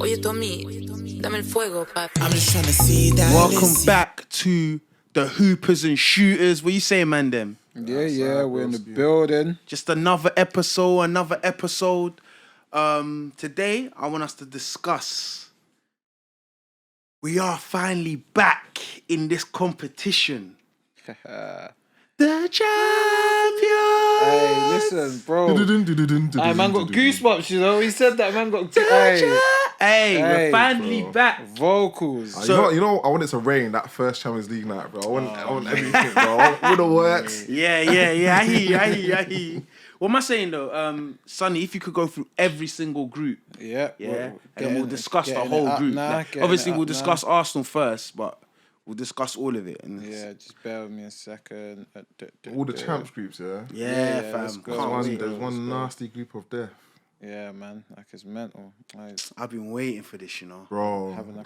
Oye, Tommy, dame el fuego, papi. I'm just trying to see that. Welcome back to the Hoopers and Shooters. What you saying, man, them? Yeah, we're in the building. Just another episode. Today, I want us to discuss. We are finally back in this competition. The champions! Hey, listen, bro. Hey, man got goosebumps, you know. He said that man got Hey, we're finally back. Vocals. You know, I want it to rain that first Champions League night, bro. I want everything, bro. I want all the works. Yeah. I hear you. What am I saying though? Sonny, if you could go through every single group, and then we'll discuss the whole group. Obviously, we'll discuss Arsenal first, but we'll discuss all of it. And just bear with me a second. All the champs groups, fam. There's one nasty group of death. Yeah, man, like it's mental. I've been waiting for this, you know. Bro. I've been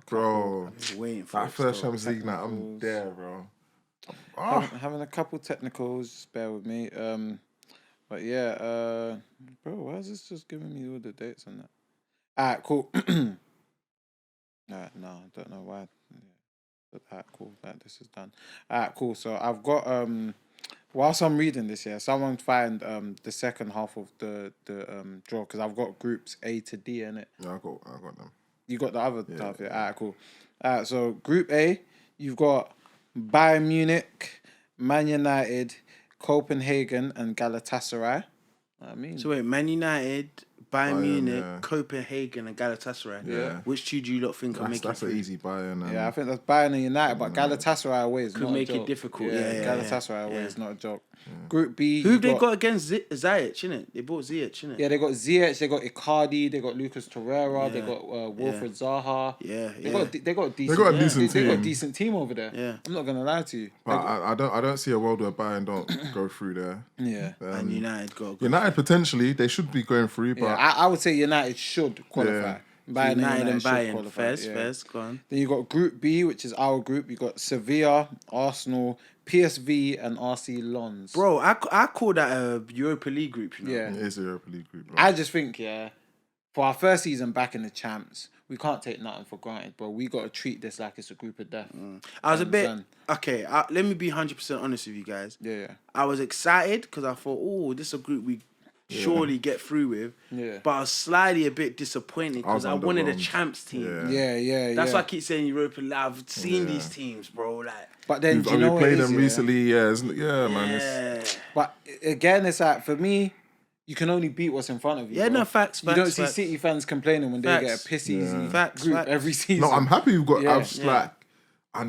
waiting for that first Champions League night. I'm there, bro. Having a couple technicals. Just bear with me. But yeah, bro, why is this just giving me all the dates on that? Alright, cool. No, I don't know why. Alright, cool. This is done. Alright, cool. So I've got whilst I'm reading this here, someone find the second half of the draw, because I've got groups A to D in it. Yeah, I got them. You got the other half, yeah. Alright, cool. Alright, so Group A, you've got Bayern Munich, Man United, Copenhagen, and Galatasaray. So wait, Man United, Bayern Munich, Copenhagen, and Galatasaray. Yeah. Which two do you lot think are making? That's an easy Bayern. Yeah, I think that's Bayern and United, but Galatasaray away is not a joke. Could make it difficult. Yeah, Galatasaray away is not a joke. Group B. Who they got against Ziyech, innit? They bought Ziyech, innit? Yeah, they got Ziyech, they got Icardi, they got Lucas Torreira, they got Wilfred Zaha. They got a decent team. They got a decent team over there. Yeah. I'm not gonna lie to you. But I don't see a world where Bayern don't go through there. Yeah. And United got United potentially they should be going through, but I would say United should qualify. United and Bayern. Qualify. Fairs, go on. Then you got Group B, which is our group. You got Sevilla, Arsenal, PSV, and RC Lens. Bro, I call that a Europa League group, you know? Yeah. it is a Europa League group, bro. I just think, for our first season back in the champs, we can't take nothing for granted, bro. We got to treat this like it's a group of death. I was a bit... Okay, let me be 100% honest with you guys. Yeah. I was excited because I thought, this is a group we surely get through with. Yeah. But I was slightly a bit disappointed because I wanted a champs team. Yeah. That's why I keep saying Europa League. I've seen these teams, bro. Like, but then, We've only played them recently. Man. But again, it's like, for me, you can only beat what's in front of you. Yeah, bro. no, facts. You don't see City fans complaining when they get a piss easy group every season. No, I'm happy we've got underwhelmed.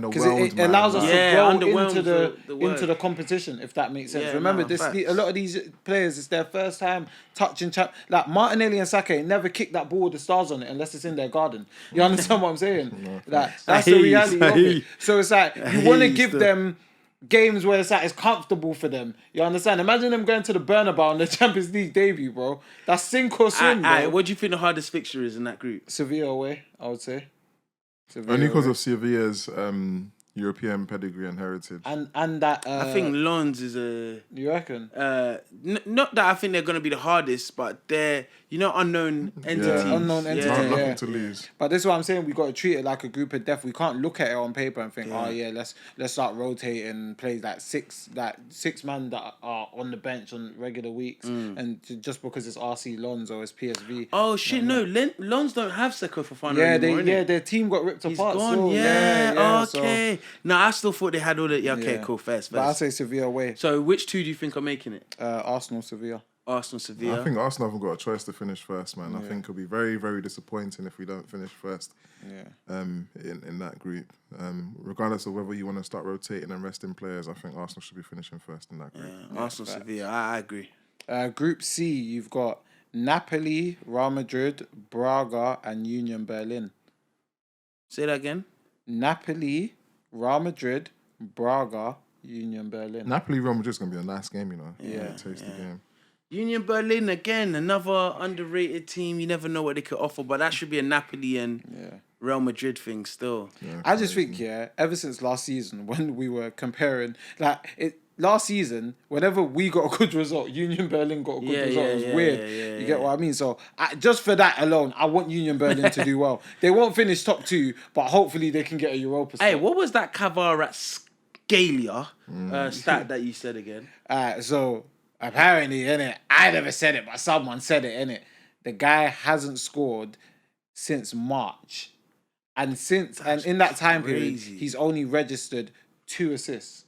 Because it allows us to go into the competition, if that makes sense. Yeah, Remember, a lot of these players, it's their first time touching like Martinelli and Saka never kick that ball with the stars on it unless it's in their garden. You understand what I'm saying? That's the reality of it. So it's like you want to give them games where it's like it's comfortable for them. You understand? Imagine them going to the Bernabeu on the Champions League debut, bro. That's sink or swim, bro. What do you think the hardest fixture is in that group? Sevilla away, I would say. Only because of Sevilla's European pedigree and heritage. And that... I think Lens is a... You reckon? Not that I think they're going to be the hardest, but they're, unknown entities. Yeah. Unknown entities, Nothing to lose. But this is what I'm saying. We got to treat it like a group of death. We can't look at it on paper and think, let's start rotating, play like six man that are on the bench on regular weeks, and just because it's RC Lens or it's PSV. Oh shit! No, Lens don't have Seko Fofana anymore. Their team got ripped apart. He's gone. So, okay. No, I still thought they had all that. Yeah, okay, cool, first. But I say Sevilla away. So which two do you think are making it? Arsenal, Sevilla. I think Arsenal haven't got a choice to finish first, man. I think it'll be very, very disappointing if we don't finish first. In that group, regardless of whether you want to start rotating and resting players, I think Arsenal should be finishing first in that group. Arsenal, Sevilla. I agree. Group C, you've got Napoli, Real Madrid, Braga, and Union Berlin. Say that again. Napoli, Real Madrid, Braga, Union Berlin. Napoli, Real Madrid's gonna be a nice game, tasty game. Union Berlin again, another underrated team. You never know what they could offer, but that should be a Napoli and Real Madrid thing still. I just think, ever since last season when we were comparing, like last season, whenever we got a good result, Union Berlin got a good result. It was weird. You get what I mean? So just for that alone, I want Union Berlin to do well. They won't finish top 2, but hopefully they can get a Europa spot. Hey, what was that Kvaratskhelia stat that you said again? So apparently, innit, I never said it, but someone said it, innit. The guy hasn't scored since March. And in that time period, he's only registered 2 assists.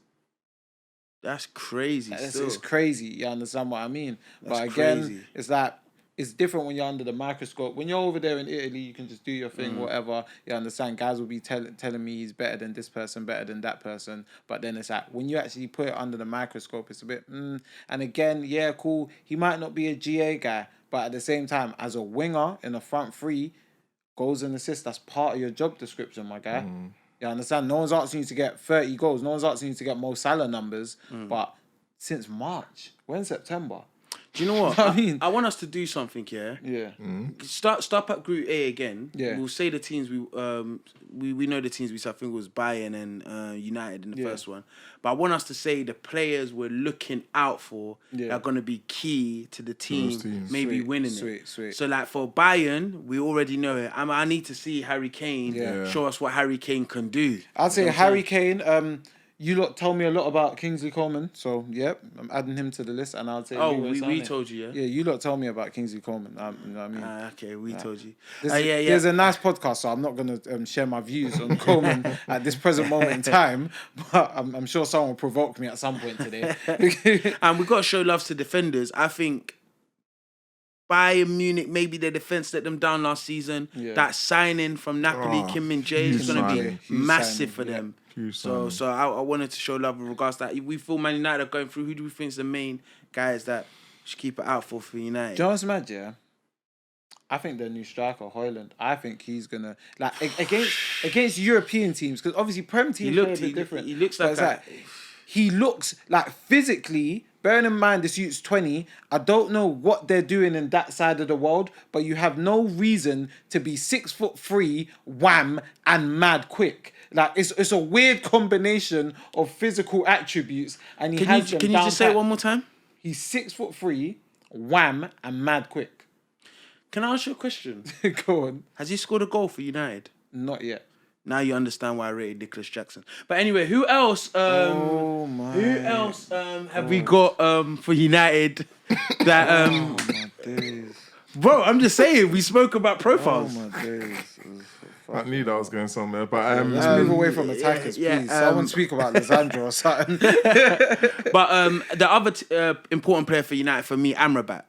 That's crazy. It's crazy. You understand what I mean? But again, it's like it's different when you're under the microscope. When you're over there in Italy, you can just do your thing, whatever. You understand? Guys will be telling me he's better than this person, better than that person. But then it's like when you actually put it under the microscope, it's a bit. And again, yeah, cool. He might not be a GA guy, but at the same time, as a winger in the front 3, goals and assists, that's part of your job description, my guy. You understand? No one's asking you to get 30 goals. No one's asking you to get Mo Salah numbers. But since March, we're in September. Do you know what? I mean, I want us to do something, yeah? Yeah. Start at Group A again. Yeah. We'll say the teams we know the teams we said. I think it was Bayern and United in the first one. But I want us to say the players we're looking out for that are going to be key to the team maybe winning it. Sweet. So like for Bayern, we already know it. I need to see Harry Kane show us what Harry Kane can do. I'd say Harry Kane. You lot told me a lot about Kingsley Coleman, so yep, I'm adding him to the list, and I'll say. Oh, we told you, yeah. Yeah, you lot told me about Kingsley Coleman. You know what I mean? Okay, we told you. There's a nice podcast, so I'm not gonna share my views on Coleman at this present moment in time, but I'm sure someone will provoke me at some point today. And we've got to show love to defenders. I think Bayern Munich, maybe their defense let them down last season. Yeah. That signing from Napoli, Kim Min-jae, is going to be massive for them. So I wanted to show love in regards to that. If we feel Man United are going through, who do we think is the main guys that should keep it out for United? Do you know what's mad, yeah? I think their new striker, Højlund, I think he's going to... Like, against European teams, because obviously Prem teams play a bit different. He looks like... He looks like physically... Bearing in mind this youth's 20, I don't know what they're doing in that side of the world, but you have no reason to be 6'3", wham, and mad quick. Like it's a weird combination of physical attributes, and he has them. Can you just say it one more time? He's 6'3", wham, and mad quick. Can I ask you a question? Go on. Has he scored a goal for United? Not yet. Now you understand why I rated Nicholas Jackson. But anyway, who else? Who else have we got for United? That oh my days, bro. I'm just saying. We spoke about profiles. Oh my days. I knew that was going somewhere, but let's move away from attackers, please. Someone speak about Lisandro or something. But the other important player for United for me, Amrabat.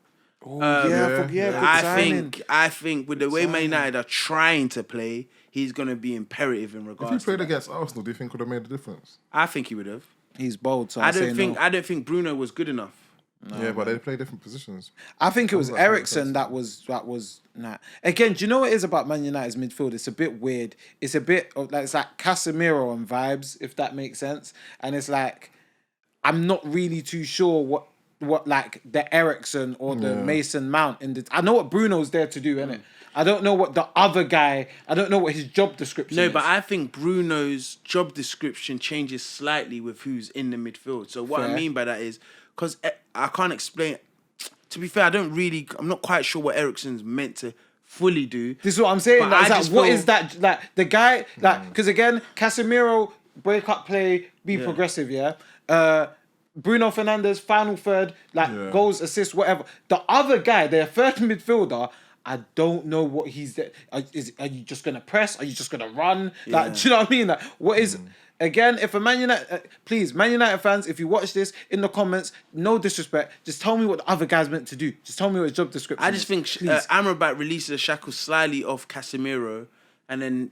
I think with the way Man United are trying to play, he's going to be imperative in regards. If he played against Arsenal, do you think would have made a difference? I think he would have. He's bold, so I don't think Bruno was good enough. No, but they play different positions. I think it was Eriksen that was nah. Again, do you know what it is about Man United's midfield? It's a bit weird. It's a bit it's like Casemiro and vibes, if that makes sense. And it's like I'm not really too sure what like the Eriksen or the Mason Mount I know what Bruno's there to do, innit? I don't know what the other guy, I don't know what his job description is. No, but I think Bruno's job description changes slightly with who's in the midfield. So what I mean by that is, because I can't explain, to be fair, I'm not quite sure what Eriksen's meant to fully do. This is what I'm saying. What is that? Like, the guy, because again, Casemiro, break up play, be progressive, Bruno Fernandes, final third, goals, assists, whatever. The other guy, their third midfielder, I don't know what he's there. Are you just gonna press? Are you just gonna run? Like, do you know what I mean? Like, what is? Again, if a Man United, please, Man United fans, if you watch this in the comments, no disrespect, just tell me what the other guy's meant to do. Just tell me what his job description is. I just think Amrabat releases the shackles slightly off Casemiro, and then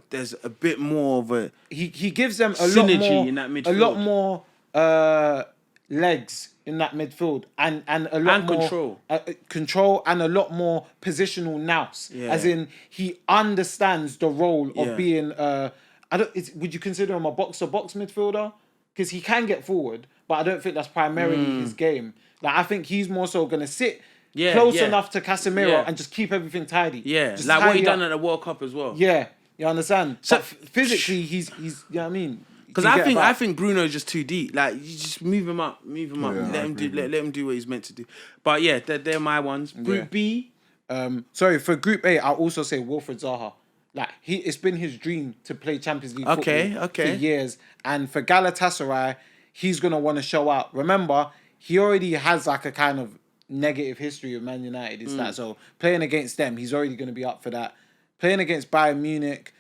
there's a bit more of a he gives them a synergy lot more in that midfield. A lot more legs in that midfield and a lot more control and a lot more positional nous. As in, he understands the role of being would you consider him a box-to-box midfielder? Because he can get forward, but I don't think that's primarily his game. Like, I think he's more so going to sit close enough to Casemiro and just keep everything tidy. Yeah, just like what he done at the World Cup as well. Yeah, you understand? So physically, he's you know what I mean? Because I think Bruno's just too deep. Like you just move him up. Let him do what he's meant to do. But yeah, they're my ones. Group B. Sorry, for Group A, I'll also say Wilfried Zaha. Like it's been his dream to play Champions League football for years, and for Galatasaray, he's gonna want to show out. Remember, he already has like a kind of negative history with Man United. It's that so playing against them, he's already gonna be up for that. Playing against Bayern Munich,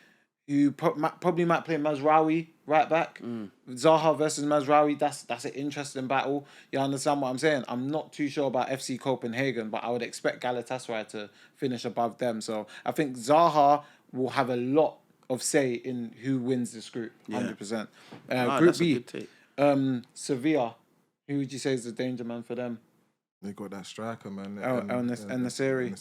you probably might play Mazraoui right back. Zaha versus Mazraoui, that's an interesting battle. You understand what I'm saying? I'm not too sure about FC Copenhagen, but I would expect Galatasaray to finish above them. So I think Zaha will have a lot of say in who wins this group, 100%. Group B, Sevilla. Who would you say is the danger man for them? They got that striker, man. Necessary.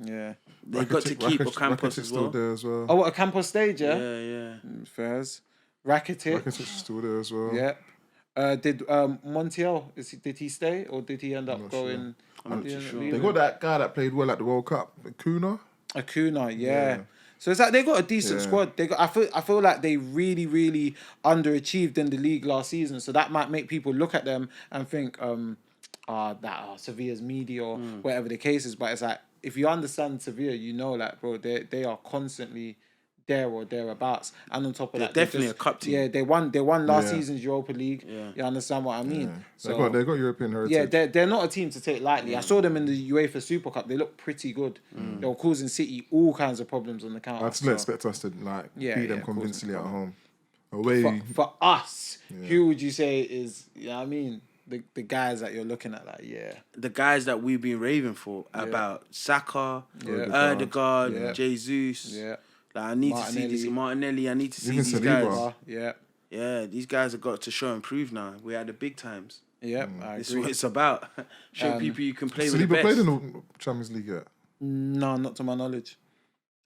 Yeah. They got to keep Ocampos as well. Still there as well. Oh, what, Ocampos stayed, yeah? Yeah. Fairs. Rakitic is still there as well. Yeah. Did Montiel, did he stay or did he end up going? I'm not too sure. They got that guy that played well at the World Cup, Acuna, yeah. So it's like they got a decent squad. I feel like they really, really underachieved in the league last season. So that might make people look at them and think, Sevilla's media or whatever the case is. But it's like if you understand Sevilla, you know, like bro, they are constantly there or thereabouts. And on top of that, definitely a cup team. Yeah, they won last season's Europa League. Yeah. You understand what I mean? Yeah. So they got European heritage. Yeah, they're not a team to take lightly. I saw them in the UEFA Super Cup. They look pretty good. They were causing City all kinds of problems on the counter. I'd still expect us to beat them convincingly at home. Away for us, who would you say is? You know what I mean? The guys that you're looking at, the guys that we've been raving for about Saka, Ødegaard, Jesus. Yeah. Like I need to see this Martinelli. I need to see these guys. Yeah, these guys have got to show and prove now. We're at the big times. Yeah, this is what it's about. Show people you can play with the best. Saliba played in the Champions League yet? No, not to my knowledge.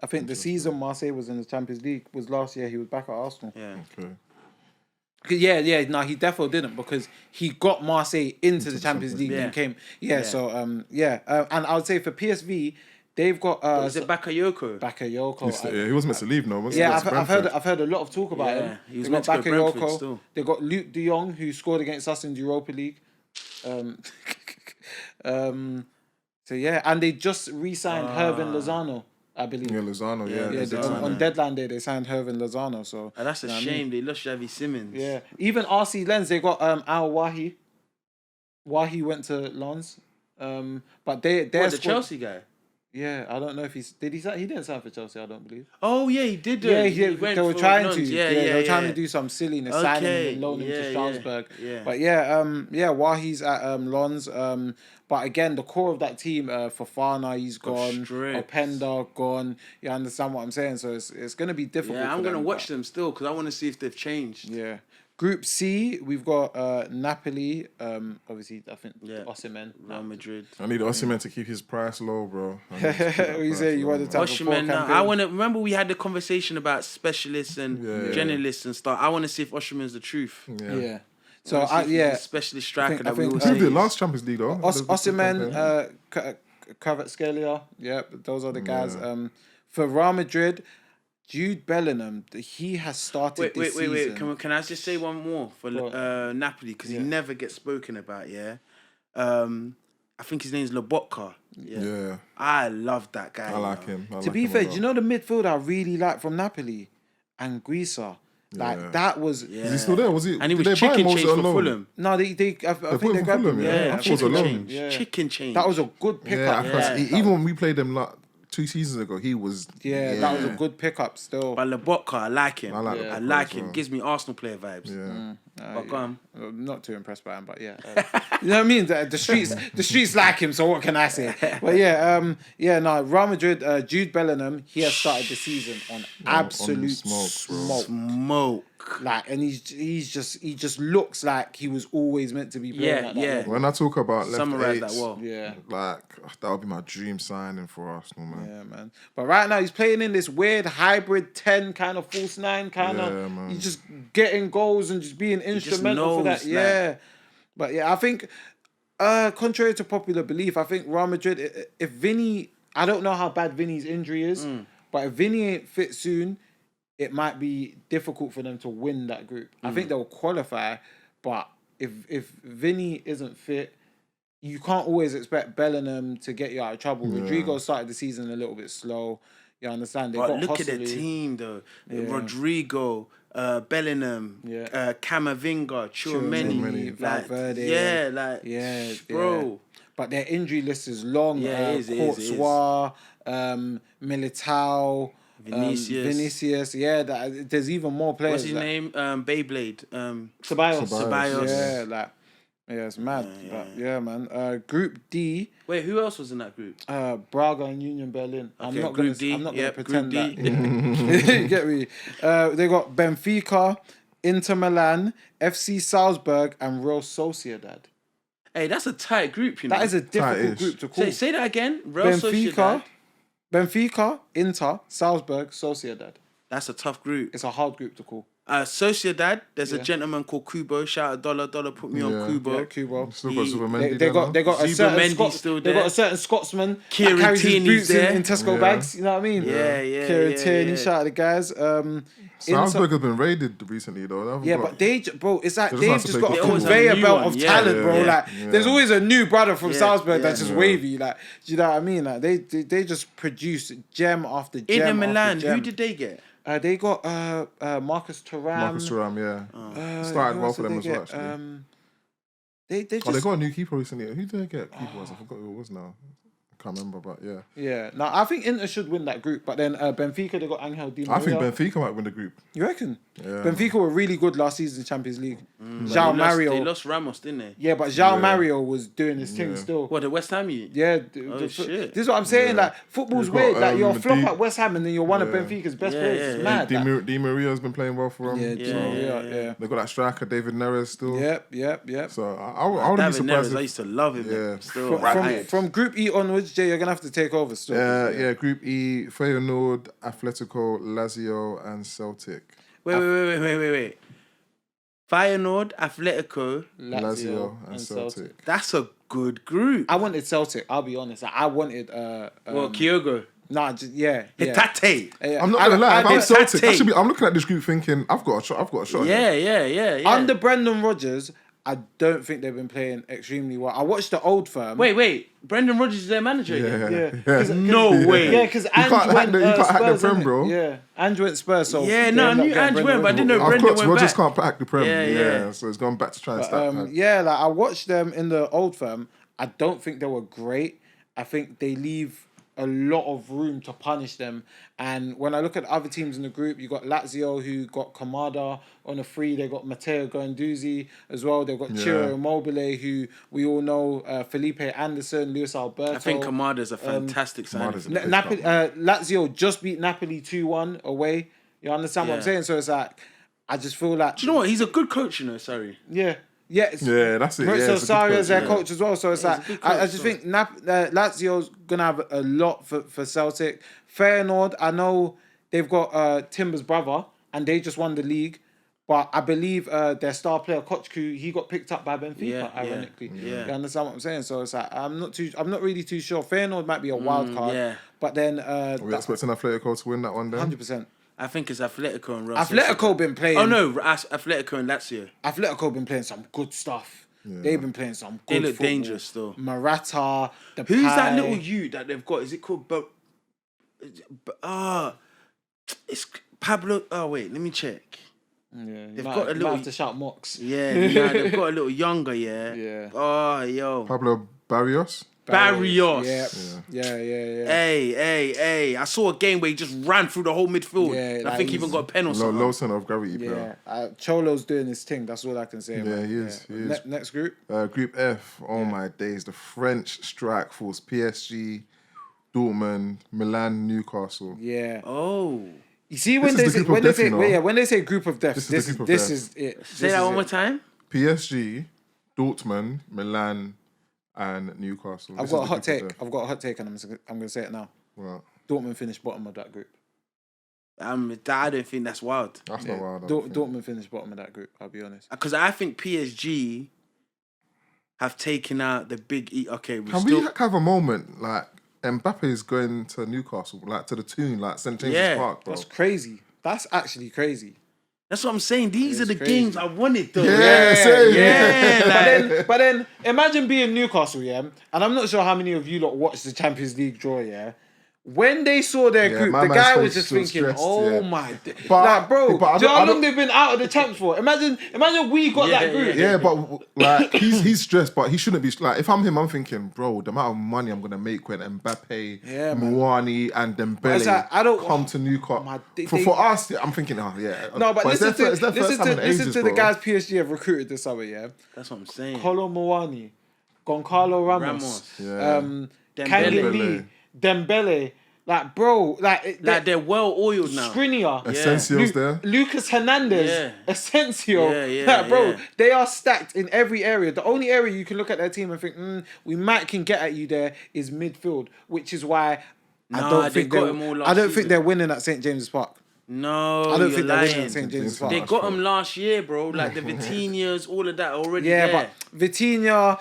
I think the season Marseille was in the Champions League was last year. He was back at Arsenal. Yeah. Okay. No, he definitely didn't because he got Marseille into the Champions League and came. So and I would say for PSV, they've got. Is it Bakayoko? Bakayoko. He was meant to leave now. I've heard a lot of talk about him. He was meant to go to Brentford still. They got Luke De Jong who scored against us in the Europa League. So and they just re-signed Hervin Lozano, I believe. Yeah, Lozano. On deadline day, they signed Hervin Lozano. So and that's a shame. They lost Xavi Simmons. Yeah, even RC Lens, they got Al Wahi. Wahi went to Lens, but they're the Chelsea guy. Yeah, I don't know if he didn't sign for Chelsea. I don't believe. Oh yeah, he did. They were trying to. They were trying to do some silliness, signing him and loaning him to Strasbourg. But Wahi's at Lens. But again, the core of that team, Fofana, he's gone. Openda gone. You understand what I'm saying? So it's going to be difficult. Yeah, I'm going to watch them still because I want to see if they've changed. Yeah. Group C, we've got Napoli. Obviously, I think Osimhen. Real Madrid. I need Osimhen to keep his price low, bro. You say you want to type Osimhen now. I want to remember we had the conversation about specialists and generalists and stuff. I want to see if Osimhen's the truth. Yeah. So specialist striker that we Who will did say. last Champions League though? Osimhen, Kvaratskhelia. Yeah, those are the guys. For Real Madrid, Jude Bellingham, he has started this season. Wait. Can I just say one more for Napoli? Because he never gets spoken about, I think his name's Lobotka. Yeah. I love that guy. I like him. To be fair, do you know the midfielder I really like from Napoli? Anguissa. That was... Is he still there? Was he? And he was chicken change for Fulham. No, I think they grabbed him. Yeah, Chicken change. That was a good pickup. Even when we played them 2 seasons ago, he was... that was a good pickup still. But Lobotka, I like him. I like him. Gives me Arsenal player vibes. Yeah. But go on. I'm not too impressed by him, but you know what I mean? The streets like him, so what can I say? But Real Madrid, Jude Bellingham, he has started the season on absolute smoke. Like, and he just looks like he was always meant to be playing at that level. When I talk about left Summarize eights, that well. Like that would be my dream signing for Arsenal, man. Yeah, man. But right now he's playing in this weird hybrid 10 kind of false 9 kind of. He's just getting goals and just being instrumental for that. Yeah. But I think contrary to popular belief, I think Real Madrid, if Vinny, I don't know how bad Vinny's injury is, but if Vinny ain't fit soon, it might be difficult for them to win that group. I think they'll qualify, but if Vinny isn't fit, you can't always expect Bellingham to get you out of trouble. Yeah. Rodrigo started the season a little bit slow. You understand? But look at the team though. Yeah. Rodrigo, Bellingham, Camavinga, Tchouameni, Valverde, bro. But their injury list is long. Courtois, Militao, Vinicius. There's even more players. What's his name? Beyblade. Ceballos. Yeah, it's mad. Man. Group D. Wait, who else was in that group? Braga and Union Berlin. Okay, I'm not going to pretend that. You get me? They got Benfica, Inter Milan, FC Salzburg, and Real Sociedad. Hey, that's a tight group, you know. That is a difficult group to call. Say that again. Real Benfica, Inter, Salzburg, Sociedad. That's a tough group. It's a hard group to call. Sociedad, there's a gentleman called Kubo. Shout out $, put me on Kubo. Yeah, Kubo. Still got Zubomendi. They got a certain Scotsman that carries his boots in Tesco bags. You know what I mean? Kieran Tierney. Shout out the guys. Salzburg have been raided recently though. But it's like they've just got a conveyor belt of talent, bro. There's always a new brother from Salzburg that's just wavy. Like, do you know what I mean? Like they just produce gem after gem. Inter Milan, who did they get? They got Marcus Thuram. Started well for them as well, actually. They got a new keeper recently. Who did they get? Keeper was? I forgot who it was now. Can't remember, but yeah. Yeah. No, I think Inter should win that group, but then Benfica, they got Angel Di Maria. I think Benfica might win the group. You reckon? Yeah. Benfica were really good last season in Champions League. Mario. They lost Ramos, didn't they? Yeah, but Mario was doing his thing still. What, the West Ham you? Yeah. Shit. This is what I'm saying. Like, football's weird. Like, you're a flop at West Ham and then you're one of Benfica's best players. It's mad. Di Maria's been playing well for them. Di Maria. They got that striker, David Neres, still. Yep. So I wouldn't be surprised. I used to love him. Yeah. Still. From Group E onwards, Jay, you're going to have to take over still. Group E, Feyenoord, Atletico, Lazio, and Celtic. Wait. Feyenoord, Atletico, Lazio, and Celtic. That's a good group. I wanted Celtic, I'll be honest. I wanted... Kyogo. Nah, Hitate. I'm not gonna lie. If I'm Celtic, I'm looking at this group thinking I've got a shot. Yeah. Under Brendan Rodgers, I don't think they've been playing extremely well. I watched the Old Firm. Wait. Brendan Rodgers is their manager again? Yeah. No way. Yeah, because Ange went Spurs, Prem, bro. Yeah, Ange went Spurs. So I knew Ange went, but I didn't know Brendan went back. Rodgers can't hack the Prem. Yeah, so it's gone back to try and start. I watched them in the Old Firm. I don't think they were great. I think they leave a lot of room to punish them. And when I look at other teams in the group, you got Lazio, who got Kamada on a free. They got Matteo Guendouzi as well. They've got Ciro Immobile, who we all know, Felipe Anderson, Luis Alberto. I think Kamada's a fantastic signing. Lazio just beat Napoli 2-1 away. You understand what I'm saying? So it's like, I just feel like... Do you know what? He's a good coach, you know, sorry. Yeah, that's it. Maurizio Sarri is their coach as well. So it's like, I just think Lazio's going to have a lot for Celtic. Feyenoord, I know they've got Timber's brother and they just won the league. But I believe their star player, Kochku, he got picked up by Benfica, ironically. Yeah. You understand what I'm saying? So it's like, I'm not really too sure. Feyenoord might be a wild card. But then... Are we expecting Atletico to win that one then? 100%. I think it's Atletico and Real Atletico been playing... Oh, no, Atletico and Lazio. Atletico been playing some good stuff. Yeah. They've been playing some good They look football. dangerous still. Depay. Who's that little youth that they've got? Is it called... it's Pablo... Oh, wait, let me check. Yeah, they've got a little... have to shout Mox. Yeah, they've got a little younger, Yeah. Oh, yo. Pablo Barrios. Yep. Yeah. Hey. I saw a game where he just ran through the whole midfield. Yeah, I think he even got a pen or something. Low center of gravity, bro. Cholo's doing his thing. That's all I can say. Yeah, he is. Next group? Group F. Oh, my days. The French strike force. PSG, Dortmund, Milan, Newcastle. Yeah. Oh. You see, when they say group of death, this is it. Say that one more time. PSG, Dortmund, Milan, and Newcastle. I've got a hot take, and I'm going to say it now. What? Dortmund finished bottom of that group. I don't think that's wild. That's not wild. Dortmund finished bottom of that group, I'll be honest. Because I think PSG have taken out the big... Okay, we have a moment, like, Mbappe's going to Newcastle, like, to the tune, like, St. James's Park, bro. That's crazy. That's actually crazy. That's what I'm saying. These are the games I wanted, though. But then imagine being Newcastle, yeah. And I'm not sure how many of you lot watched the Champions League draw, yeah. When they saw their group, the guy was just thinking, my... Like, bro, do you know how long they've been out of the champs for? Imagine we got that group. Yeah, but like he's stressed, but he shouldn't be. Like, if I'm him, I'm thinking, bro, the amount of money I'm gonna make when Mbappe, Muani, and Dembele come to Newcastle. For us, I'm thinking, No, but listen to the guys PSG have recruited this summer, yeah? That's what I'm saying. Kolo Muani, Goncalo Ramos. Dembele, like, bro, they're well oiled now. Skriniar, Asensio's there. Lucas Hernandez, Asensio, bro, they are stacked in every area. The only area you can look at their team and think, we might can get at you there is midfield, which is why I don't think they're winning at St James's Park. No, I don't think they're winning at St James's Park. They got him last year, bro. Like the Vitinhas, all of that already. Yeah, but Vitinha,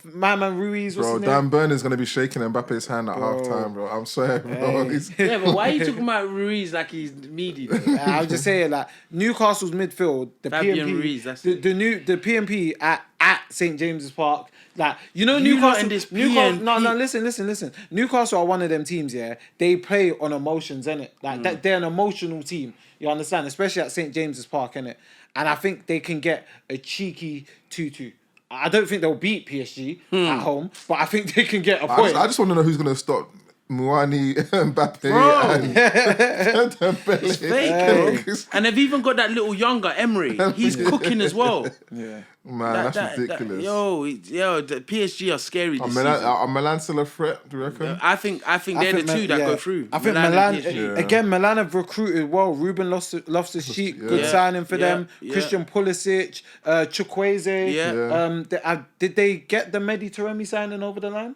Maman Ruiz, bro. Dan Burner's gonna be shaking Mbappe's hand at half time, bro. I'm sorry, bro. Yeah, but why are you talking about Ruiz like he's meaty? I'm just saying, like, Newcastle's midfield, the Fabian PMP, Ruiz, that's the PMP at St James's Park. Like, you know, Newcastle. Listen. Newcastle are one of them teams. Yeah, they play on emotions, innit? Like they're an emotional team. You understand, especially at St James's Park, innit? And I think they can get a cheeky 2-2. I don't think they'll beat PSG at home, but I think they can get a point. I just want to know who's gonna stop Muani, Mbappe, and Dembele. It's fake, bro. And they've even got that little younger Emery. He's cooking as well. Yeah, man, that's ridiculous. The PSG are scary. Are Milan still a threat? Do you reckon? I think they're the two that go through. I think Milan have recruited well. Ruben Loftus-Cheek, good signing for them. Christian Pulisic, Chukwueze. Did they get the Mehdi Taremi signing over the line?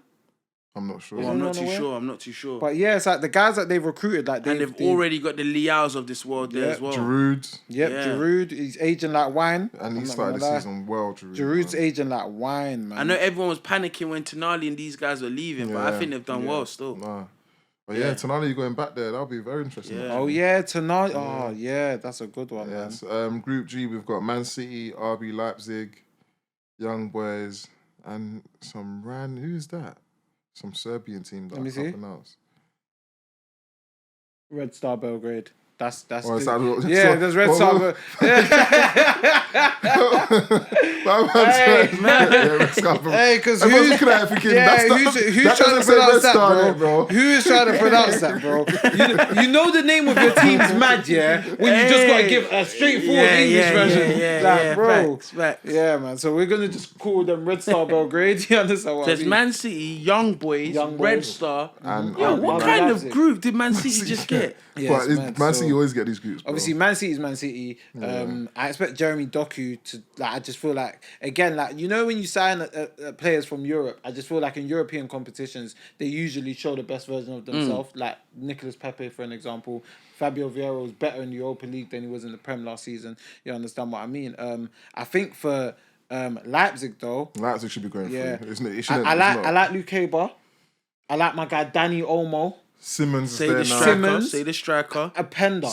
I'm not sure. I'm not too sure. But yeah, it's like the guys that they've recruited, like they've already got the Liaos of this world there as well. Giroud. Giroud. He's aging like wine. And he started the season well, Giroud. Giroud's aging like wine, man. I know everyone was panicking when Tonali and these guys were leaving, but I think they've done well still. Nah. But Tonali going back there, that'll be very interesting. Yeah. Oh yeah, Tonali. Oh yeah, that's a good one, man. Group G, we've got Man City, RB Leipzig, Young Boys, and who's that? Some Serbian team that I can't pronounce. Red Star Belgrade. That's there's Red Star Belgrade. Hey, because who's looking at it thinking, who's trying to pronounce that, bro? Who is trying to pronounce that, bro? You know the name of your team's mad, yeah? When you just got to give a straightforward English version. Bro. Facts. Yeah, man. So we're going to just call them Red Star Belgrade. You understand what I mean? There's Man City, Young Boys, Red Star. And what kind of group did Man City just get? But Man City always get these groups, bro. Obviously, Man City's Man City. I expect Jeremy Doku to, I just feel like, again, you know when you sign players from Europe, I just feel like in European competitions, they usually show the best version of themselves. Like Nicolas Pepe, for an example. Fabio Vieira was better in the Europa League than he was in the Prem last season. You understand what I mean? I think for Leipzig, though... Leipzig should be going through. I like Luke Haber. I like my guy Danny Olmo. Simmons say the striker. Openda.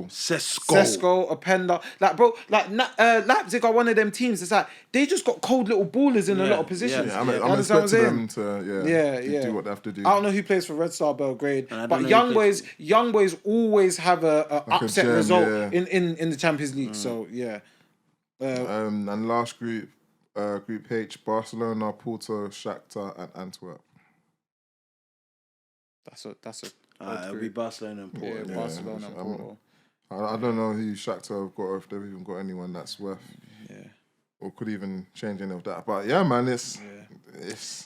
Sesko, Openda. Like, bro, Leipzig are one of them teams. It's like they just got cold little ballers in a lot of positions. I'm expecting them to do what they have to do. I don't know who plays for Red Star Belgrade, but Young Boys always have a upset result in the Champions League. So yeah. And last group, Group H: Barcelona, Porto, Shakhtar, and Antwerp. That's a. It'll be Barcelona and Porto. Yeah, Barcelona and Porto. I don't know who Shakhtar have got, or if they've even got anyone that's worth. Yeah. Or could even change any of that. But yeah, man, it's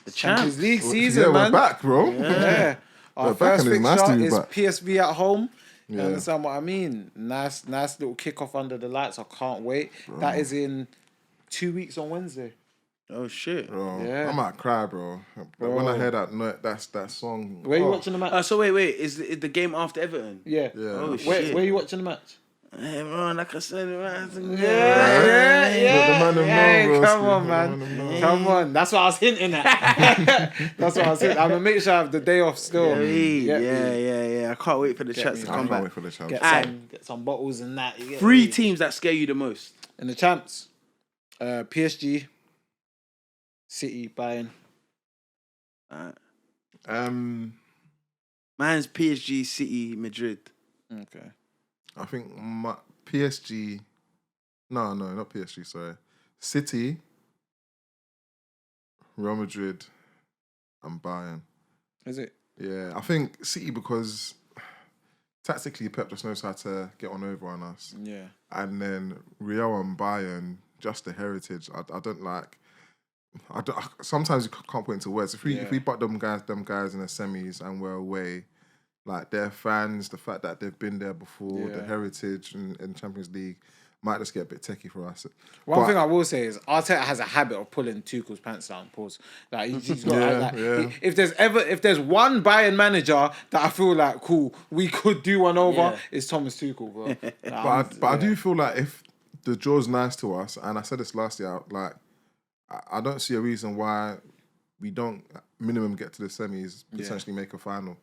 the Champions League season, man. We're back, bro. Yeah. Our first fixture is PSV at home. You understand what I mean? Nice little kickoff under the lights. I can't wait. Bro. That is in 2 weeks on Wednesday. Oh shit! Bro, I might cry, bro. When I hear that song. Where are you watching the match? So wait, is the game after Everton? Yeah. Oh shit! Where are you watching the match? Hey, man, like I said, man. Come on, man. Come on. That's what I was hinting at. That's what I was hinting. I'm going to make sure I have the day off still. Yeah. I can't wait for the chats to come back. Wait for the chance. Get some bottles and that. Three teams that scare you the most. In the champs, PSG, City, Bayern. Mine's PSG, City, Madrid. Okay. I think PSG. No, not PSG. Sorry, City, Real Madrid, and Bayern. Is it? Yeah, I think City because tactically Pep just knows how to get on over on us. Yeah. And then Real and Bayern, just the heritage. I don't like. Sometimes you can't put into words. If we butt them guys in the semis and we're away, like their fans, the fact that they've been there before, the heritage and Champions League might just get a bit techie for us. One thing I will say is Arteta has a habit of pulling Tuchel's pants down. Pause. Like he's got if there's one Bayern manager that I feel like cool, we could do one over, it's Thomas Tuchel, bro. But I do feel like if the draw's nice to us, and I said this last year, like I don't see a reason why we don't minimum get to the semis, potentially make a final.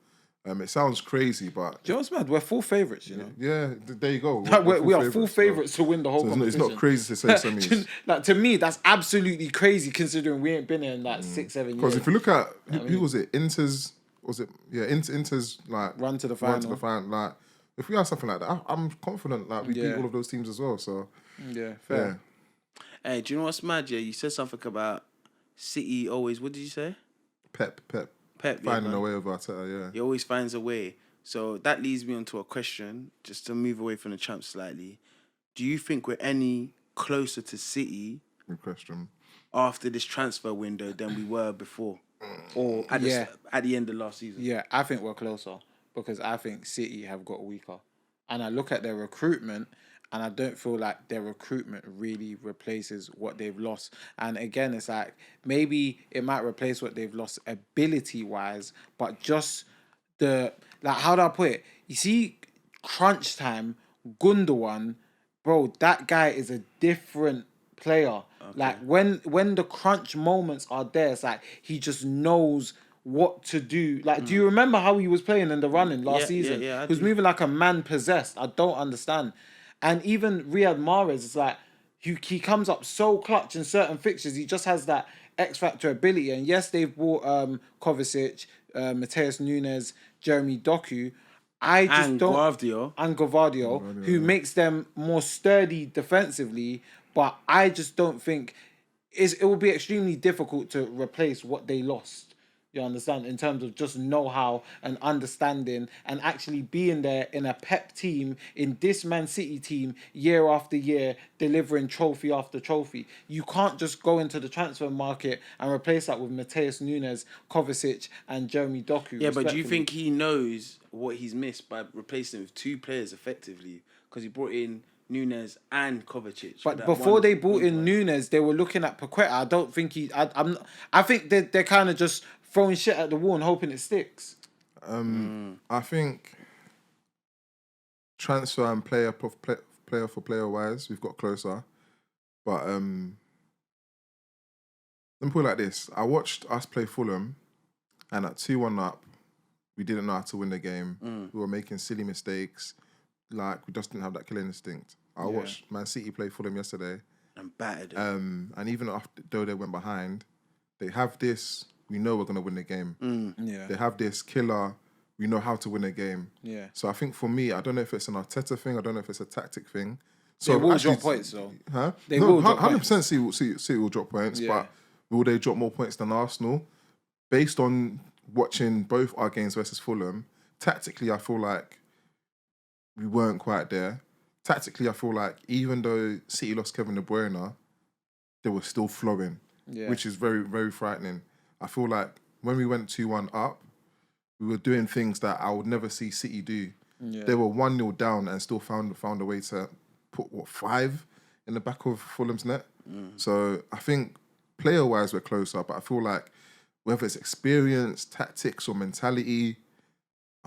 It sounds crazy, but... Do you know what's mad? We're full favourites, you know? Yeah, there you go. We are full favourites to win the whole competition. It's not crazy to say semis. Like, to me, that's absolutely crazy considering we ain't been in like 6-7 years. Because if you look at... Who was it? Inter's... Was it... Yeah, Inter's like... Run to the final. Like, if we have something like that, I'm confident like we beat all of those teams as well, so... Yeah, fair. Yeah. Hey, do you know what's mad, yeah? You said something about City always... What did you say? Pep, finding a way of Arteta, yeah. He always finds a way. So that leads me onto a question, just to move away from the champs slightly. Do you think we're any closer to City Good question. after this transfer window than we were before? Or at the end of last season? Yeah, I think we're closer because I think City have got weaker. And I look at their recruitment and I don't feel like their recruitment really replaces what they've lost. And again, it's like maybe it might replace what they've lost ability-wise, but just how do I put it? You see, crunch time, Gundogan, bro, that guy is a different player. Okay. Like when the crunch moments are there, it's like he just knows what to do. Like, do you remember how he was playing in the running last season? Yeah, he was moving like a man possessed. I don't understand. And even Riyad Mahrez is like, he comes up so clutch in certain fixtures. He just has that X factor ability. And yes, they've bought Kovacic, Mateus Nunes, Jeremy Doku. Gvardiol, who makes them more sturdy defensively. But I just don't think it will be extremely difficult to replace what they lost. You understand? In terms of just know-how and understanding and actually being there in a Pep team, in this Man City team, year after year, delivering trophy after trophy. You can't just go into the transfer market and replace that with Mateus Nunes, Kovacic and Jeremy Doku. Yeah, but do you think he knows what he's missed by replacing with two players effectively? Because he brought in Nunes and Kovacic. But before they brought in Nunes, they were looking at Paqueta. I don't think I think they're kind of just throwing shit at the wall and hoping it sticks. I think transfer and player for player wise, we've got closer. But let me put it like this: I watched us play Fulham, and at 2-1 up, we didn't know how to win the game. We were making silly mistakes. Like, we just didn't have that killing instinct. I watched Man City play Fulham yesterday. And battered them. And even after, though they went behind, they have this, we know we're going to win the game. They have this killer, we know how to win a game. Yeah. So I think for me, I don't know if it's an Arteta thing, I don't know if it's a tactic thing. So they will drop points, though. Huh? They will drop 100% City will drop points, but will they drop more points than Arsenal? Based on watching both our games versus Fulham, tactically, I feel like we weren't quite there. Tactically, I feel like even though City lost Kevin De Bruyne, they were still flowing, which is very, very frightening. I feel like when we went 2-1 up, we were doing things that I would never see City do. Yeah. They were 1-0 down and still found a way to put, 5 in the back of Fulham's net. So I think player-wise, we're closer, but I feel like whether it's experience, tactics or mentality,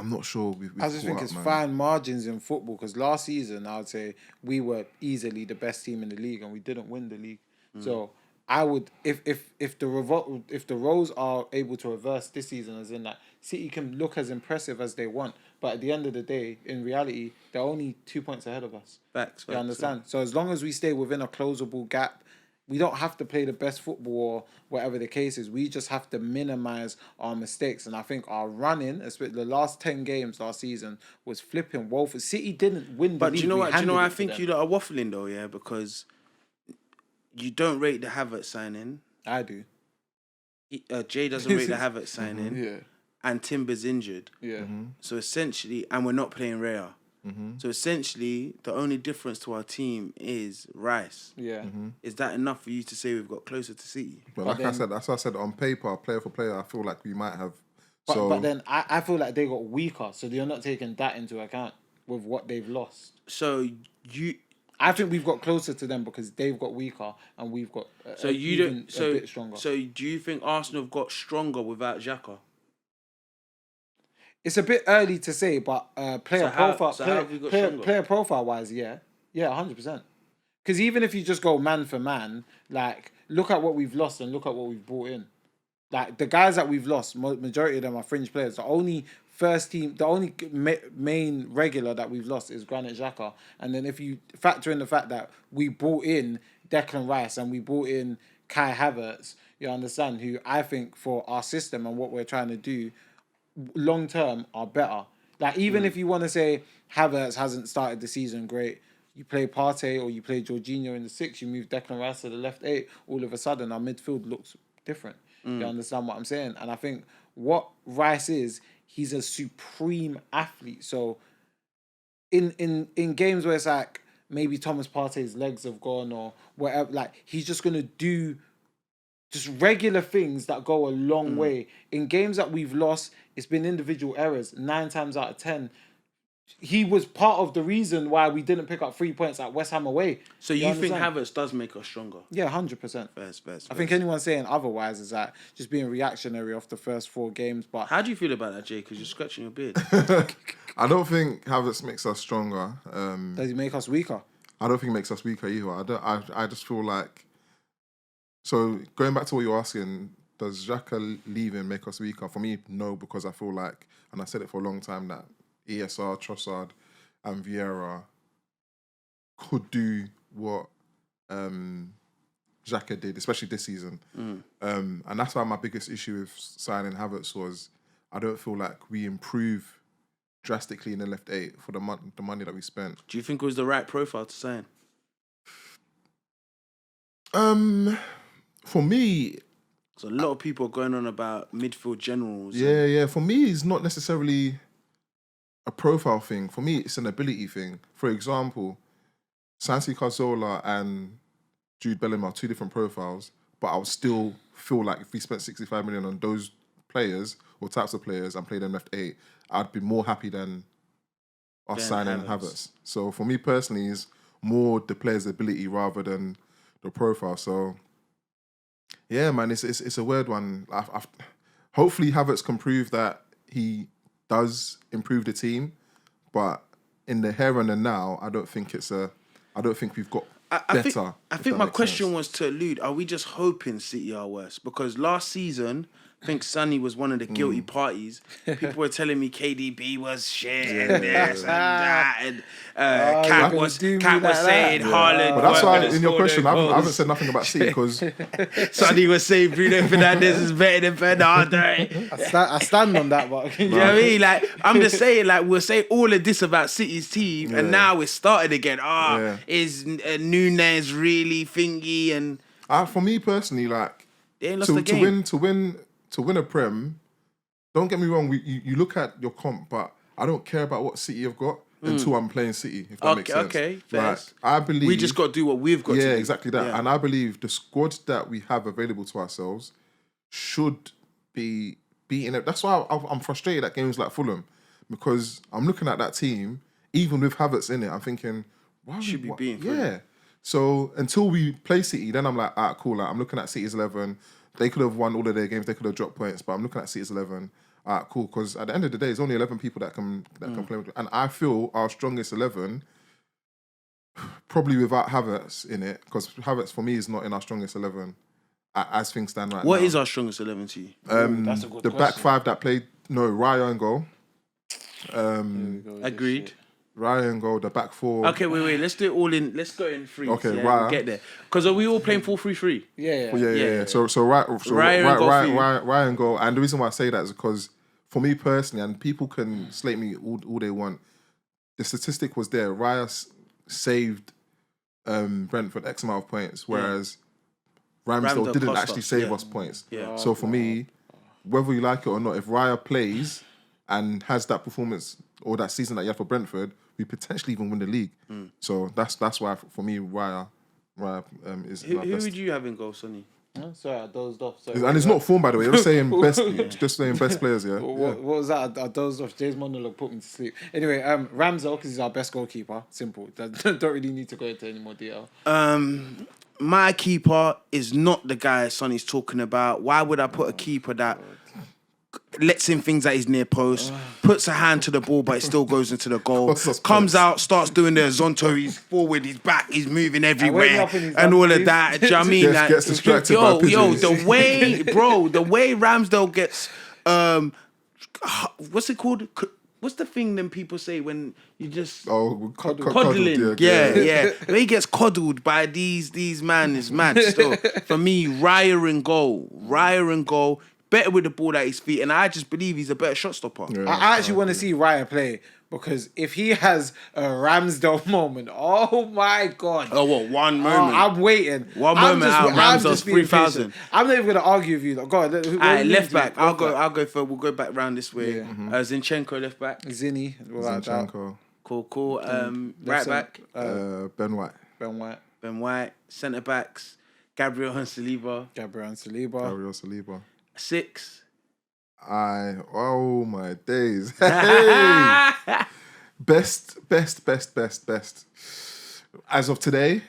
I'm not sure. I just think it's fine margins in football because last season I would say we were easily the best team in the league and we didn't win the league. So I would if the roles are able to reverse this season, as in that City can look as impressive as they want, but at the end of the day, in reality, they're only 2 points ahead of us. Facts. You understand? So as long as we stay within a closable gap, we don't have to play the best football or whatever the case is. We just have to minimize our mistakes. And I think our running, especially the last 10 games last season, was flipping woeful. City didn't win the league. But do you know what? I think you lot are waffling though, yeah, because you don't rate the Havertz signing. I do. Jay doesn't rate the Havertz signing. Yeah. And Timber's injured. Yeah. So essentially, and we're not playing Raya. So essentially, the only difference to our team is Rice. Yeah. Is that enough for you to say we've got closer to City? But like I said, that's what I said on paper, player for player, I feel like we might have. But then I feel like they got weaker, so you're not taking that into account with what they've lost. So I think we've got closer to them because they've got weaker and we've got a bit stronger. So do you think Arsenal have got stronger without Xhaka? It's a bit early to say, but player profile wise, yeah, 100%. Because even if you just go man for man, like look at what we've lost and look at what we've brought in. Like the guys that we've lost, majority of them are fringe players. The only first team, the only main regular that we've lost is Granit Xhaka. And then if you factor in the fact that we brought in Declan Rice and we brought in Kai Havertz, you understand, who I think for our system and what we're trying to do long term are better. Like even if you want to say Havertz hasn't started the season great, you play Partey or you play Jorginho in the 6, you move Declan Rice to the left 8, all of a sudden our midfield looks different. You understand what I'm saying? And I think what Rice is, he's a supreme athlete. So in games where it's like maybe Thomas Partey's legs have gone or whatever, like he's just gonna do just regular things that go a long way. In games that we've lost, it's been individual errors. 9 times out of 10, he was part of the reason why we didn't pick up 3 points at West Ham away. So you think Havertz does make us stronger? Yeah, 100%. I think anyone saying otherwise is that just being reactionary off the first 4 games. But how do you feel about that, Jay? Because you're scratching your beard. I don't think Havertz makes us stronger. Does he make us weaker? I don't think he makes us weaker either. I just feel like. So going back to what you're asking, does Xhaka leaving make us weaker? For me, no, because I feel like, and I said it for a long time, that ESR, Trossard, and Vieira could do what Xhaka did, especially this season. And that's why my biggest issue with signing Havertz was I don't feel like we improve drastically in the left 8 for the money that we spent. Do you think it was the right profile to sign? For me, so a lot of people are going on about midfield generals. Yeah. For me, it's not necessarily a profile thing. For me, it's an ability thing. For example, Santi Cazorla and Jude Bellingham are 2 different profiles, but I would still feel like if we spent 65 million on those players or types of players and played them left 8, I'd be more happy than us signing Havertz. So for me personally, it's more the player's ability rather than the profile. So yeah, man, it's a weird one. Hopefully Havertz can prove that he does improve the team, but in the here and the now, I don't think we've got better. I think my question was to allude: are we just hoping City are worse? Because last season, I think Sonny was one of the guilty parties. People were telling me KDB was shit and this and that, and Cat was saying Haaland. But that's why in your question, I haven't said nothing about City because Sonny was saying Bruno Fernandes is better than Bernardo. I stand on that, but you know what I mean? Like I'm just saying, like we'll say all of this about City's team, and now it's started again. Is Nunes really thingy? And for me personally, like they ain't lost the game. To win a Prem, don't get me wrong, you look at your comp, but I don't care about what City have got until I'm playing City, if that makes sense. Okay, fair. Like, I believe... We just got to do what we've got to do. Yeah, exactly that. Yeah. And I believe the squad that we have available to ourselves should be beating it. That's why I'm frustrated at games like Fulham, because I'm looking at that team, even with Havertz in it, I'm thinking, why should be beating Fulham. Yeah. So until we play City, then I'm like, cool. Like, I'm looking at City's 11. They could have won all of their games. They could have dropped points. But I'm looking at City's 11. all right, cool. Because at the end of the day, it's only 11 people that can play with. And I feel our strongest 11, probably without Havertz in it, because Havertz for me is not in our strongest 11 as things stand right now. What is our strongest 11 to you? That's a good the question. back five that played, Raya in goal. Agreed. Raya in goal, the back four. Okay, wait. Let's do it all in. Let's go in threes. Okay, yeah, Raya. we'll get there. Because are we all playing 4-3-3? Yeah. So Raya in goal. And the reason why I say that is because for me personally, and people can slate me all they want, the statistic was there. Raya saved Brentford X amount of points, whereas Ramsdale didn't actually save us points. Yeah. So for me, whether you like it or not, if Raya plays and has that performance or that season that you have for Brentford, we potentially even win the league. So that's why for me Raya is. Who would you have in goal, Sonny? Sorry, I dozed off. And it's not form, by the way. I'm saying just saying best players. Yeah. What was that? I dozed off. Jay's monologue put me to sleep. Anyway, Ramsdale, because he's our best goalkeeper. Simple. Don't really need to go into any more detail. My keeper is not the guy Sonny's talking about. Why would I put a keeper that lets in things at his near post, puts a hand to the ball, but it still goes into the goal, comes out, starts doing the Zonto, he's forward, he's back, he's moving everywhere, and all of that. Do you know what I mean? Gets distracted by pigeons. the way Ramsdale gets, what's it called? What's the thing then people say when you just coddling? Yeah. When he gets coddled by these man is mad. Still, for me, Raya and goal. Better with the ball at his feet, and I just believe he's a better shot stopper. Yeah, I actually want to see Raya play, because if he has a Ramsdale moment, oh my God. Oh, what, one moment? I'm waiting. One moment out of Ramsdale's 3,000. I'm not even going to argue with you. Go on. Left back. We'll go back round this way. Yeah. Zinchenko, left back. Zinny. Zinchenko. Cool. Right back. Ben White. Ben White. Centre backs. Gabriel and Saliba. 6. Oh my days. Hey. Best. As of today,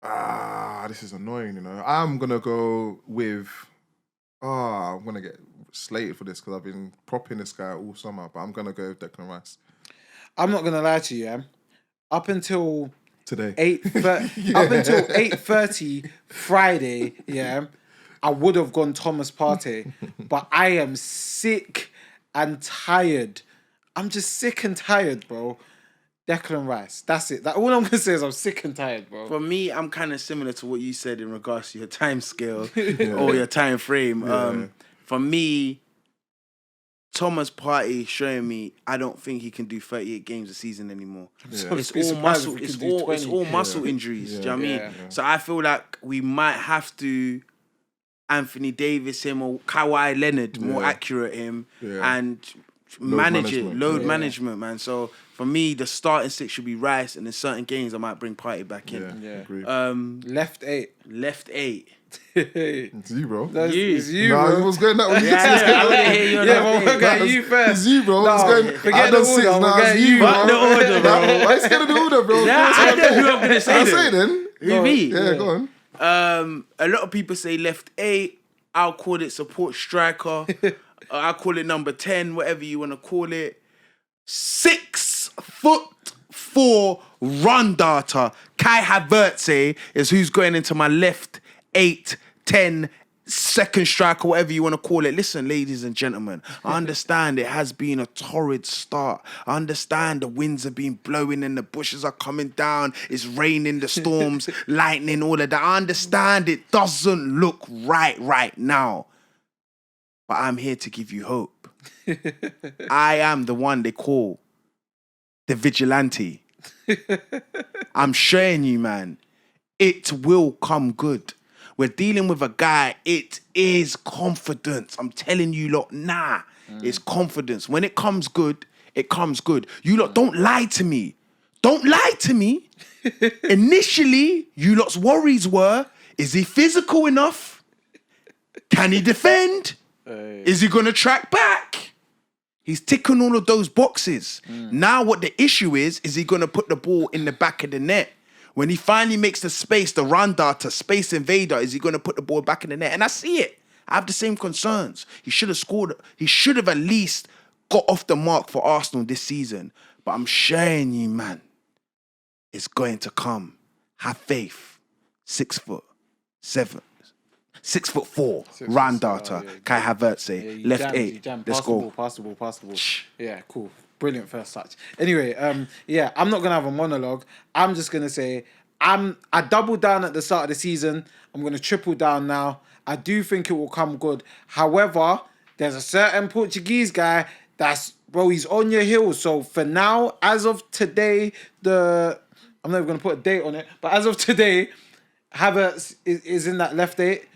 this is annoying, I'm gonna go with I'm gonna get slated for this because I've been propping this guy all summer, but I'm gonna go with Declan Rice. I'm not gonna lie to you, yeah. Up until today, 8:30 Friday, yeah, I would have gone Thomas Partey, but I am sick and tired. I'm just sick and tired, bro. Declan Rice. That's it. All I'm gonna say is I'm sick and tired, bro. For me, I'm kind of similar to what you said in regards to your time scale or your time frame. For me, Thomas Partey showing me I don't think he can do 38 games a season anymore. Yeah. It's all muscle. It's all muscle injuries. Do you know what I mean? Yeah. So I feel like we might have to Anthony Davis him or Kawhi Leonard, more accurate him, and load management, man. So for me, the starting 6 should be Rice, and in certain games I might bring Partey back in. Agree. Left 8. It's you, bro. It's you, bro. It was going that way. I want to hear you. We'll get you first. It's you, bro. Forget the order. We'll get you, bro. The order, bro. I'm scared of the order, bro. I know who I'm going to say. I'll say then. Who me? Yeah, go on. A lot of people say left 8. I'll call it support striker. I'll call it number 10, whatever you want to call it. 6'4" run data. Kai Havertz is who's going into my left 8, 10, second striker, whatever you want to call it. Listen, ladies and gentlemen, I understand it has been a torrid start. I understand the winds have been blowing and the bushes are coming down. It's raining, the storms, lightning, all of that. I understand it doesn't look right now. But I'm here to give you hope. I am the one they call the vigilante. I'm showing you, man. It will come good. We're dealing with a guy, it is confidence. I'm telling you lot, it's confidence. When it comes good, it comes good. You lot, don't lie to me. Don't lie to me. Initially, you lot's worries were, is he physical enough? Can he defend? Is he going to track back? He's ticking all of those boxes. Now what the issue is he going to put the ball in the back of the net? When he finally makes the space, the run data, space invader, is he going to put the ball back in the net? And I see it. I have the same concerns. He should have scored. He should have at least got off the mark for Arsenal this season. But I'm showing you, man, it's going to come. Have faith. 6'7", 6'4", Randata, Kai Havertz, left 8. Let's go. Pass the ball. Yeah, cool. Brilliant first touch. Anyway, I'm not gonna have a monologue. I'm just gonna say I doubled down at the start of the season. I'm gonna triple down now. I do think it will come good. However, there's a certain Portuguese guy he's on your heels. So for now, as of today, I'm never gonna put a date on it, but as of today, Havertz is in that left 8.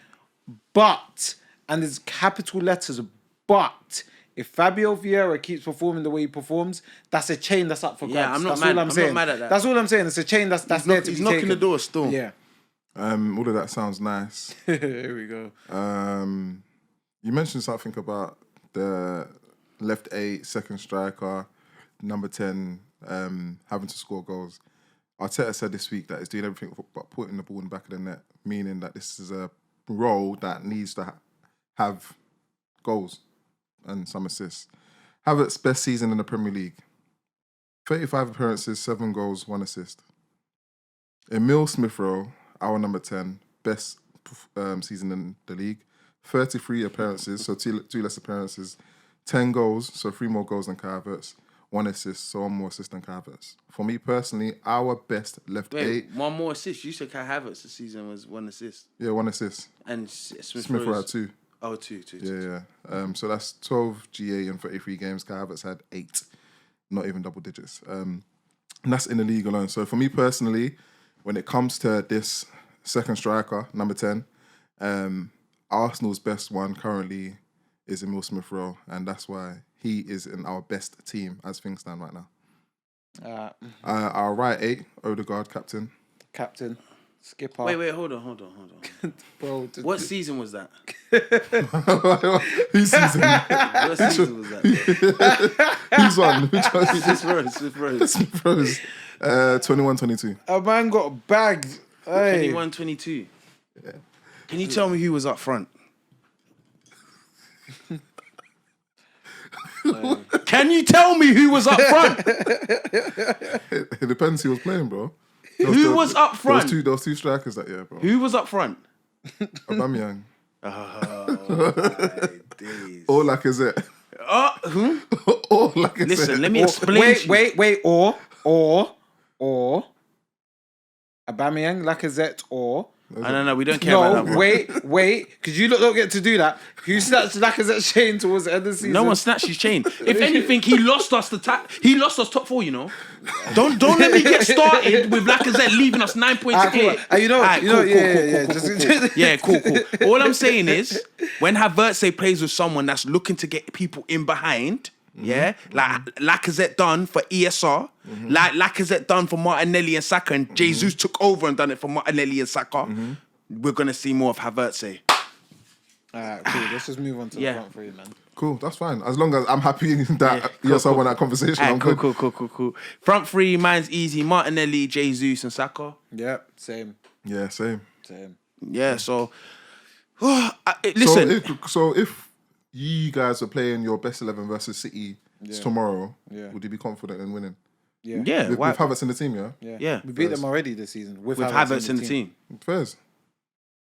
But, and there's capital letters, but if Fabio Vieira keeps performing the way he performs, that's a chain that's up for grabs. Yeah, I'm not mad. I'm not mad at that. That's all I'm saying. It's a chain that's there to be taken. He's knocking the door still. Yeah. All of that sounds nice. Here we go. You mentioned something about the left 8, second striker, number 10, having to score goals. Arteta said this week that he's doing everything but putting the ball in the back of the net, meaning that this is a role that needs to have goals and some assists. Havertz's best season in the Premier League. 35 appearances, 7 goals, 1 assist. Emile Smith-Rowe, our number 10, best season in the league. 33 appearances, so 2 less appearances. 10 goals, so 3 more goals than Kai Havertz. 1 assist, so 1 more assist than Kai Havertz. For me personally, our best left 8. 1 more assist. You said Kai Havertz this season was 1 assist. Yeah, 1 assist. And Smith-Rowe had 2. Oh, 2. Yeah. So that's 12 GA in 33 games. Kai Havertz had 8. Not even double digits. And that's in the league alone. So for me personally, when it comes to this second striker, number 10, Arsenal's best one currently is Emile Smith-Rowe, and that's why he is in our best team as things stand right now. Our right 8, Odegaard, captain. Skipper. Wait, hold on. Bro, what season was that? Whose season? What season was that? Who's one? Which one? Smith-Rose. 21-22. A man got bagged. Hey. 21-22. Yeah. Can you tell me who was up front? Can you tell me who was up front? It depends who was playing, bro. Who was up front? There was 2 strikers that year, bro. Who was up front? Aubameyang. Oh, my days. Or Lacazette. Who? Or Lacazette. Listen, let me explain. Wait. Or Aubameyang, Lacazette, or... No, we don't care about that. No, wait, because you don't get to do that. Who snatched Lacazette's chain towards the end of the season? No one snatched his chain. If anything, he lost us he lost us top 4. You know. Don't let me get started with Lacazette leaving us 9 points clear. Cool. All I'm saying is, when Havertz plays with someone that's looking to get people in behind. Yeah, like Lacazette done for ESR, like Lacazette done for Martinelli and Saka, and Jesus took over and done it for Martinelli and Saka. We're gonna see more of Havertz. Alright, cool. Let's just move on to the front 3, man. Cool, that's fine. As long as I'm happy that ESR won that conversation, I'm good. Cool. Front 3, mine's easy. Martinelli, Jesus, and Saka. Yep, same. Yeah, same. Yeah, so listen. So if you guys are playing your best 11 versus City tomorrow, would you be confident in winning? Yeah. With Havertz in the team, Yeah. We beat them already this season. With Havertz in the team. Fairs.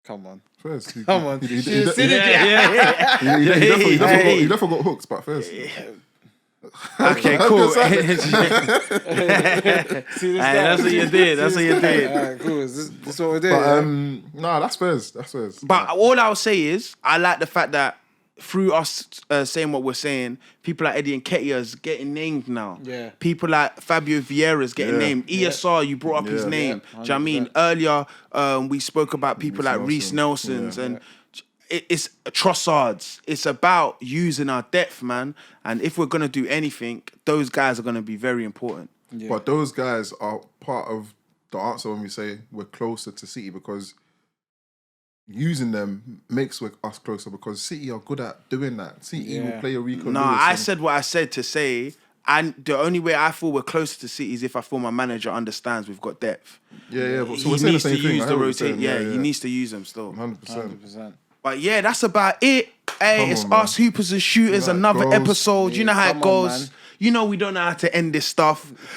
Come on. Fairs. He never got hooked, but Fairs. Okay, cool. See this That's what you did. Alright, cool. This what we're doing. But, no, that's Fairs. But all I'll say is, I like the fact that through us saying what we're saying, people like Eddie Nketiah is getting named now. Yeah. People like Fabio Vieira is getting named. ESR, you brought up his name. Do you know what I mean? Earlier, we spoke about people like Reece Nelson's and it's Trossards. It's about using our depth, man. And if we're going to do anything, those guys are going to be very important. Yeah. But those guys are part of the answer when we say we're closer to City, because using them makes us closer, because City are good at doing that. City will play a Rico. No, I said what I said to say, and the only way I feel we're closer to City is if I feel my manager understands we've got depth. Yeah. But so he we're saying the needs same to thing. use the rotate. Yeah, he needs to use them still. 100%. But yeah, that's about it. Hey, it's us hoopers and shooters. Another episode. You know how it goes. You know we don't know how to end this stuff.